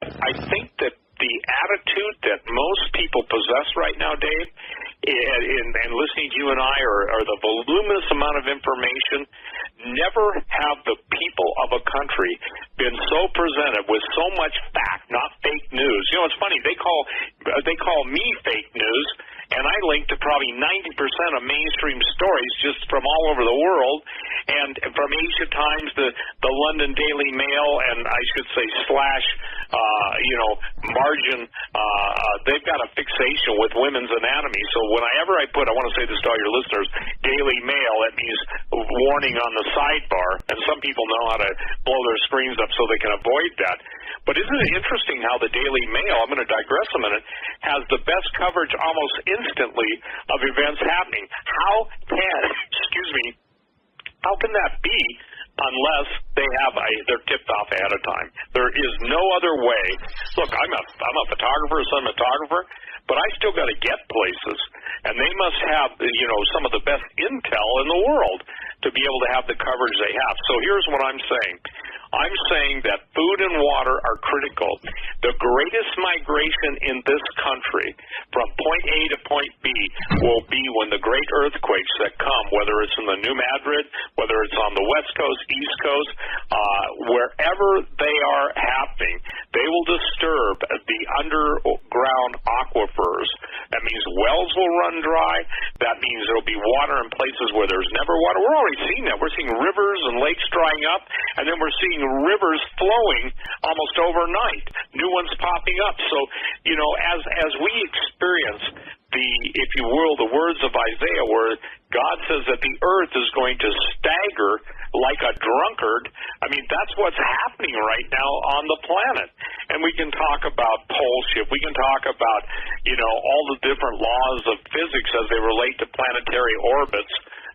I think that the attitude that most people possess right now, Dave, and listening to you and I, are the voluminous amount of information. Never have the people of a country been so presented with so much fact, not fake news. You know, it's funny, they call me fake news, and I link to probably 90% of mainstream stories just from all over the world, and from Asia Times, the London Daily Mail, and I should say slash, margin, they've got a fixation with women's anatomy. So whenever I want to say this to all your listeners, Daily Mail, that means warning on the sidebar, and some people know how to blow their screens up so they can avoid that. But isn't it interesting how the Daily Mail, I'm going to digress a minute, has the best coverage almost instantly of events happening? How can that be unless they're tipped off ahead of time? There is no other way. Look, I'm a photographer, a cinematographer, but I still got to get places, and they must have some of the best intel in the world to be able to have the coverage they have. So here's what I'm saying. I'm saying that food and water are critical. The greatest migration in this country from point A to point B will be when the great earthquakes that come, whether it's in the New Madrid, whether it's on the West Coast, East Coast, wherever they are happening, they will disturb the underground aquifers. That means wells will run dry. That means there will be water in places where there's never water. We're already seeing that. We're seeing rivers and lakes drying up, and then we're seeing rivers flowing almost overnight, new ones popping up. So, as we experience if you will, the words of Isaiah, where God says that the earth is going to stagger like a drunkard, I mean, that's what's happening right now on the planet. And we can talk about pole shift. We can talk about, all the different laws of physics as they relate to planetary orbits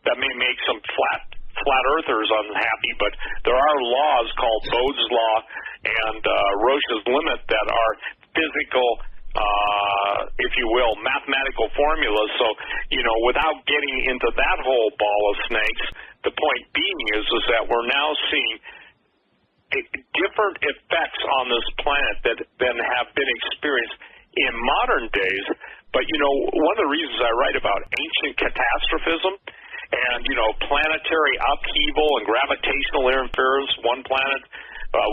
that may make some flat earthers unhappy, but there are laws called Bode's law and Roche's limit that are physical, if you will, mathematical formulas. So, without getting into that whole ball of snakes, the point being is that we're now seeing different effects on this planet than have been experienced in modern days. But, one of the reasons I write about ancient catastrophism and, planetary upheaval and gravitational interference, one planet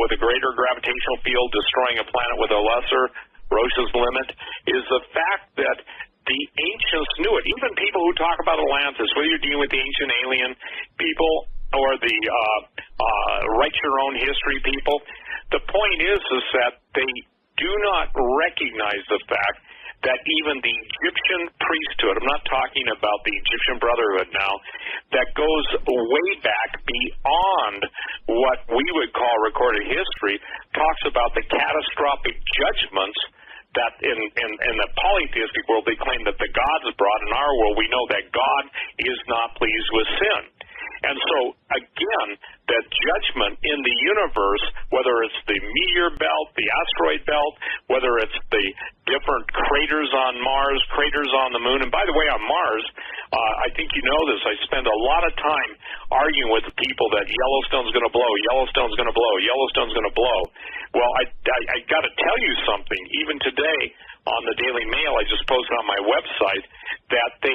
with a greater gravitational field destroying a planet with a lesser, Roche's limit, is the fact that the ancients knew it. Even people who talk about Atlantis, whether you're dealing with the ancient alien people or the write your own history people, the point is that they do not recognize the fact that even the Egyptian priesthood, I'm not talking about the Egyptian Brotherhood now, that goes way back beyond what we would call recorded history, talks about the catastrophic judgments that in the polytheistic world they claim that the gods brought. In our world, we know that God is not pleased with sin. And so, again, that judgment in the universe, whether it's the meteor belt, the asteroid belt, whether it's the different craters on Mars, craters on the moon. And by the way, on Mars, I think you know this, I spend a lot of time arguing with people that Yellowstone's going to blow, Yellowstone's going to blow, Yellowstone's going to blow. Well, I got to tell you something. Even today on the Daily Mail, I just posted on my website, that they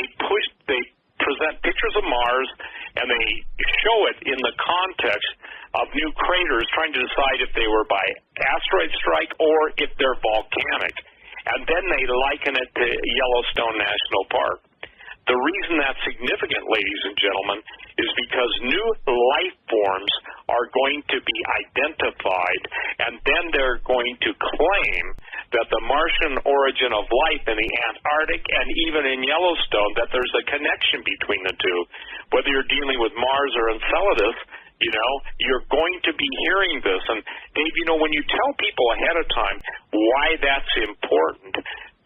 present pictures of Mars, and they show it in the context of new craters, trying to decide if they were by asteroid strike or if they're volcanic. And then they liken it to Yellowstone National Park. The reason that's significant, ladies and gentlemen, is because new life forms are going to be identified, and then they're going to claim that the Martian origin of life in the Antarctic and even in Yellowstone, that there's a connection between the two. Whether you're dealing with Mars or Enceladus, you're going to be hearing this. And Dave, when you tell people ahead of time why that's important,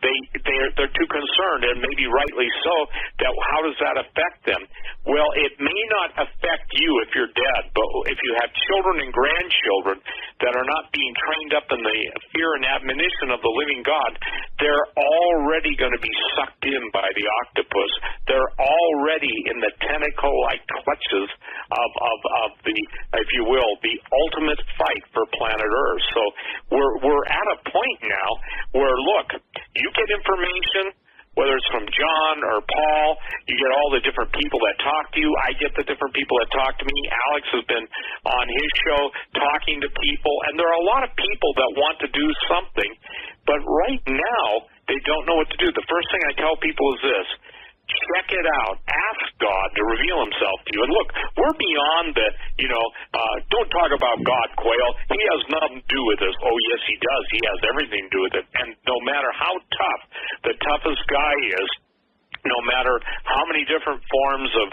they're too concerned, and maybe rightly so, that how does that affect them? Well, it may not affect you if you're dead, but if you have children and grandchildren that are not being trained up in the fear and admonition of the living God, they're already going to be sucked in by the octopus. They're already in the tentacle-like clutches of the, if you will, the ultimate fight for planet Earth. So we're at a point now where, look, you get information, whether it's from John or Paul, you get all the different people that talk to you. I get the different people that talk to me. Alex has been on his show talking to people, and there are a lot of people that want to do something, but right now they don't know what to do. The first thing I tell people is this: check it out. Ask God to reveal himself to you. And look, we're beyond the, don't talk about God, Quayle. He has nothing to do with this. Oh, yes, he does. He has everything to do with it. And no matter how tough the toughest guy is, no matter how many different forms of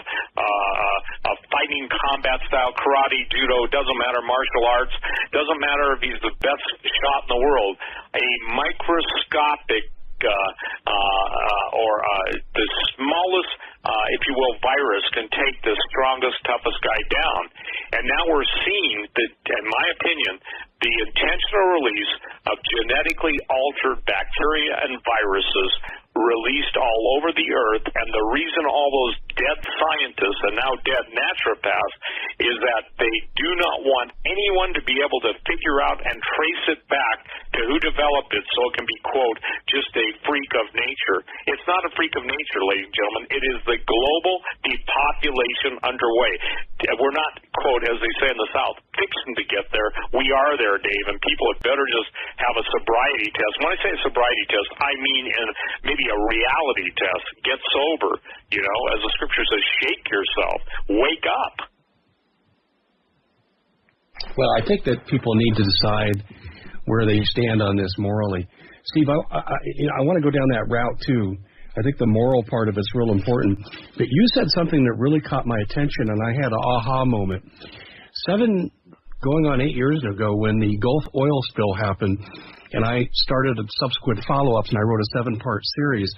fighting, combat style, karate, judo, doesn't matter, martial arts, doesn't matter if he's the best shot in the world, a microscopic the smallest, if you will, virus can take the strongest, toughest guy down. And now we're seeing that, in my opinion, the intentional release of genetically altered bacteria and viruses released all over the earth, and the reason all those dead scientists and now dead naturopaths is that they do not want anyone to be able to figure out and trace it back to who developed it so it can be, quote, just a freak of nature. It's not a freak of nature, ladies and gentlemen. It is the global depopulation underway. We're not, quote, as they say in the South, fixing to get there. We are there, Dave, and people had better just have a sobriety test. When I say a sobriety test, I mean in maybe a reality test. Get sober, as the scripture says, shake yourself, wake up. Well, I think that people need to decide where they stand on this morally. Steve, I want to go down that route too. I think the moral part of it's real important. But you said something that really caught my attention, and I had an aha moment. 8 years ago, when the Gulf oil spill happened, and I started subsequent follow-ups, and I wrote a 7-part series.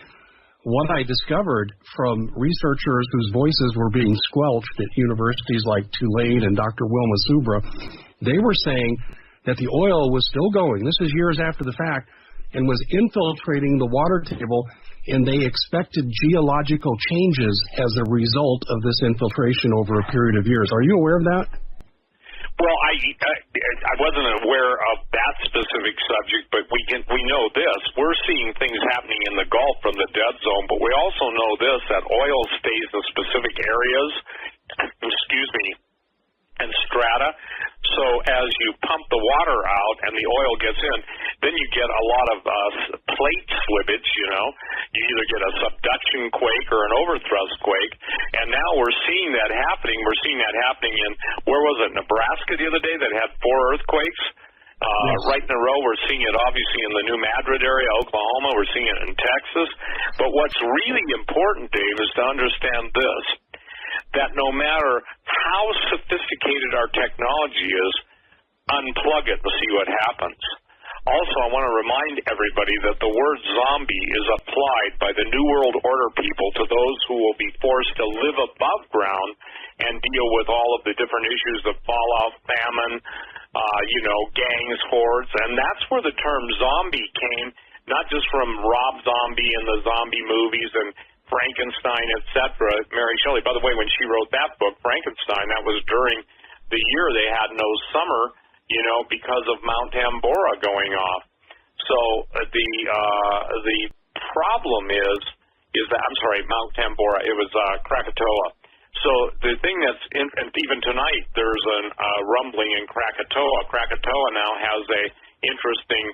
What I discovered from researchers whose voices were being squelched at universities like Tulane and Dr. Wilma Subra, they were saying that the oil was still going. This is years after the fact, and was infiltrating the water table, and they expected geological changes as a result of this infiltration over a period of years. Are you aware of that? Well, I wasn't aware of that specific subject, but we know this. We're seeing things happening in the Gulf from the dead zone, but we also know this, that oil stays in specific areas, and strata. So as you pump the water out and the oil gets in, then you get a lot of plate slippage, You either get a subduction quake or an overthrust quake. And now we're seeing that happening. We're seeing that happening in, where was it, Nebraska the other day that had 4 earthquakes? Yes. Right in a row. We're seeing it obviously in the New Madrid area, Oklahoma. We're seeing it in Texas. But what's really important, Dave, is to understand this, that no matter how sophisticated our technology is, unplug it and see what happens. Also, I want to remind everybody that the word zombie is applied by the New World Order people to those who will be forced to live above ground and deal with all of the different issues of fallout, famine, gangs, hordes. And that's where the term zombie came, not just from Rob Zombie and the zombie movies and Frankenstein, etc. Mary Shelley, by the way, when she wrote that book, Frankenstein, that was during the year they had no summer, because of Mount Tambora going off. So the problem is that, I'm sorry, Mount Tambora, it was Krakatoa. So the thing that's, and even tonight, there's a rumbling in Krakatoa. Krakatoa now has a interesting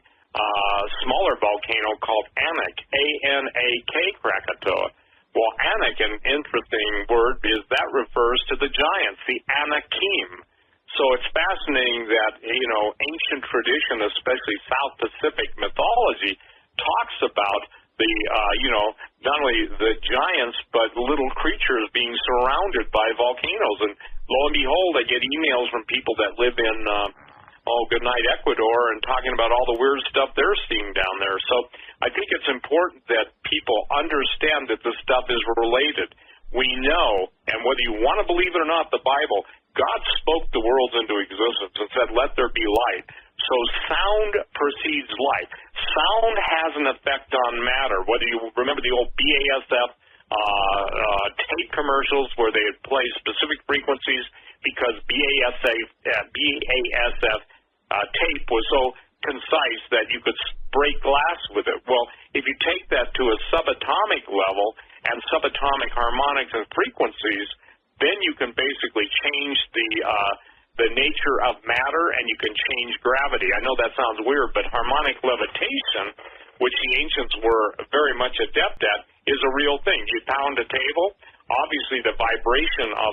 smaller volcano called Anak, A-N-A-K, Krakatoa. Well, Anak, an interesting word, is that refers to the giants, the Anakim. So it's fascinating that, ancient tradition, especially South Pacific mythology, talks about the, not only the giants, but little creatures being surrounded by volcanoes. And lo and behold, I get emails from people that live in, goodnight, Ecuador, and talking about all the weird stuff they're seeing down there. So I think it's important that people understand that this stuff is related. we know, and whether you want to believe it or not, the Bible, God spoke the worlds into existence and said, let there be light. So sound precedes light. Sound has an effect on matter. Whether you remember the old BASF tape commercials where they would play specific frequencies because BASF tape was so concise that you could break glass with it. Well, if you take that to a subatomic level and subatomic harmonics and frequencies, then you can basically change the nature of matter, and you can change gravity. I know that sounds weird, but harmonic levitation, which the ancients were very much adept at, is a real thing. You pound a table, obviously the vibration of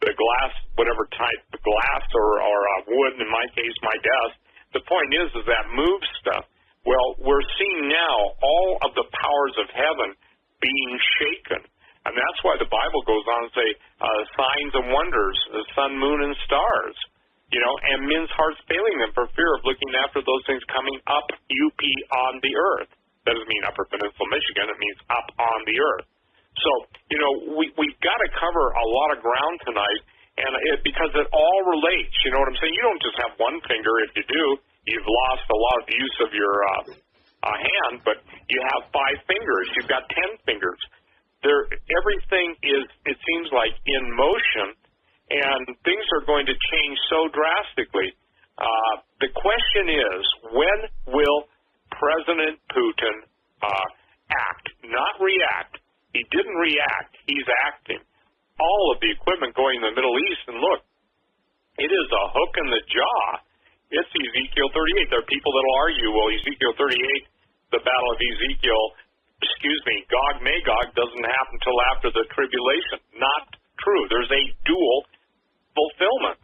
the glass, whatever type of glass or wood, in my case, my desk, the point is that moves stuff. Well, we're seeing now all of the powers of heaven being shaken. And that's why the Bible goes on to say signs and wonders, the sun, moon, and stars, and men's hearts failing them for fear of looking after those things coming up, on the earth. That doesn't mean Upper Peninsula, Michigan. It means up on the earth. So, we've got to cover a lot of ground tonight, and because it all relates. You know what I'm saying? You don't just have one finger. If you do, you've lost a lot of the use of your hand, but you have 5 fingers. You've got 10 fingers. Everything is, it seems like, in motion, and things are going to change so drastically. The question is, when will President Putin act, not react? He didn't react. He's acting. All of the equipment going in the Middle East, and look, it is a hook in the jaw. It's Ezekiel 38. There are people that will argue, well, Ezekiel 38, the Battle of Ezekiel, Gog Magog doesn't happen until after the tribulation. Not true. There's a dual fulfillment.